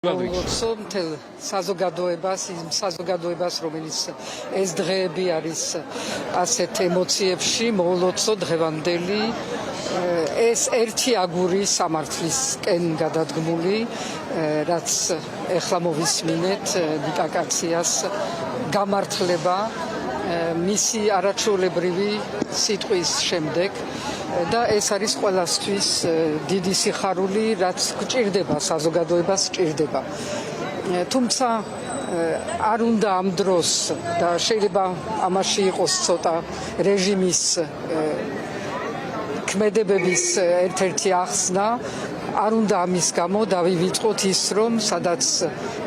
მთელ საზოგადოებას, რომელიც ეს დღეები არის ასეთ ემოციებში, მოულოცო დღევანდელი ეს ერთი აგური სამართლისკენ გადადგმული, რაც ეხლა მოვისმინეთ ნიკა კაციას გამართლება მისი არაჩვეულებრივი სიტყვის შემდეგ და ეს არის ყველასთვის დიდი სიხარული, რაც გჭირდება საზოგადოებას სჭირდება. თუმცა არ უნდა ამ დროს და შეიძლება ამაში იყოს ცოტა რეჟიმის ქმედებების ერთ-ერთი ახსნა, არ უნდა ამის გამო დავივიწყოთ ის, რომ სადაც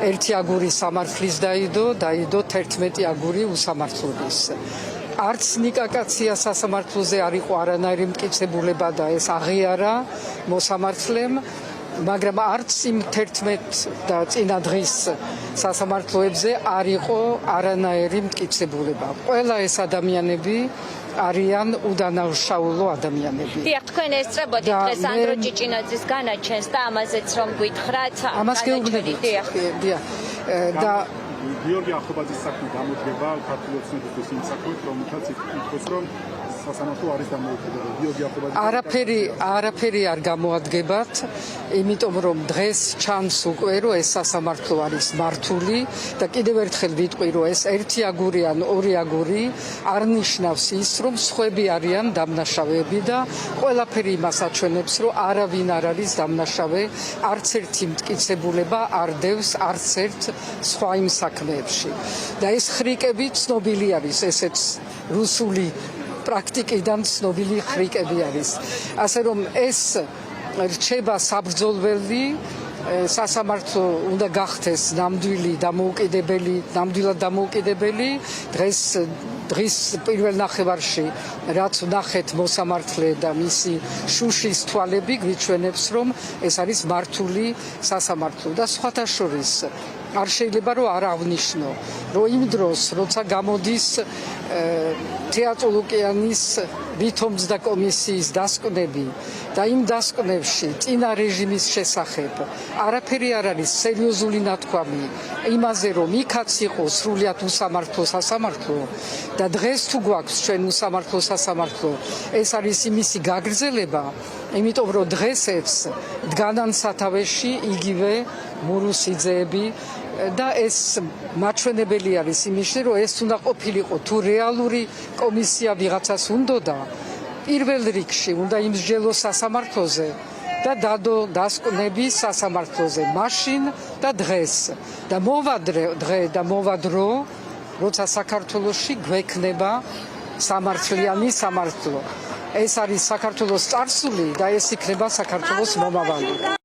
ერთი აგური სამართლის დაიდო 11 აგური უსამართლობის. არც ნიკა კაციას სასამართლოზე არ იყო არანაირი მტკიცებულება და ეს აღიარა მოსამართლემ, მაგრამ არც იმ 11 და წინა დღის სასამართლოებზე არ იყო არანაირი მტკიცებულება. ყველა ეს ადამიანები არიან უდანაშაულო ადამიანები. დიახ, თქვენ ესწრებოდით დღეს ანდრო ჭიჭინაძის განაჩენს და ამაზეც რომ გითხრათ. ამას გეუბნებით. დიახ. და გიორგი ახობაძის საქმე გამოდგება ქართულ ოცნებისთვის იმ საქმით, რომელთაც ითქვეს, რომ სასამართლო არის დამოუკიდებელი. გიორგი ახობაძე არაფერი არ გამოადგებათ, იმიტომ რომ დღეს ჩანს უკვე, რომ ეს სასამართლო არის მართული და კიდევ ერთხელ ვიტყვი, რომ ეს ერთი აგური ან ორი აგური არ ნიშნავს ის, რომ სხვები არიან დამნაშავეები და ყველაფერი იმას აჩვენებს, რომ არავინ არ არის დამნაშავე, არც ერთი მტკიცებულება არ დევს არც ერთ სხვა იმ საქმეებში. და ეს ხრიკები ცნობილი არის, ესეც რუსული პრაქტიკიდან ცნობილი ხრიკები არის. ასე რომ ეს რჩება საბრძოლველი, სასამართლო უნდა გახდეს ნამდვილად დამოუკიდებელი. დღის პირველ ნახევარში, რაც ვნახეთ მოსამართლე და მისი შუშის თვალები, გვიჩვენებს, რომ ეს არის მართული სასამართლო და სხვათა შორის არ შეიძლება რომ არ აღნიშნო, რომ იმ დროს, როცა გამოდის თეატოლოგიანის ვითომძდა კომისიის დასკვნები და იმ დასკვნებში წინა რეჟიმის შესახებ არაფერი არ არის სერიოზული ნათქვამი იმაზე, რომ იქაც იყო სრულიად უსამართლო სასამართლო და დღეს თუ გვაქვს ჩვენ უსამართლო სასამართლო, ეს არის იმისი გაგრძელება, იმიტომ რომ დღესეც დგანან სათავეში იგივე მურუსიძეები და ეს მაჩვენებელი არის იმისში, რომ ეს უნდა ყოფილიყო თუ რეალური კომისია ვიღაცას უნდოდა, პირველ რიგში უნდა იმსჯელოს სასამართლოზე და დადო დასკვნები სასამართლოზე მაშინ და დღეს და მოვა დღე და მოვა დრო, როცა საქართველოში გვექნება სამართლიანი სამართლო. ეს არის საქართველოს წარსული და ეს იქნება საქართველოს მომავალი.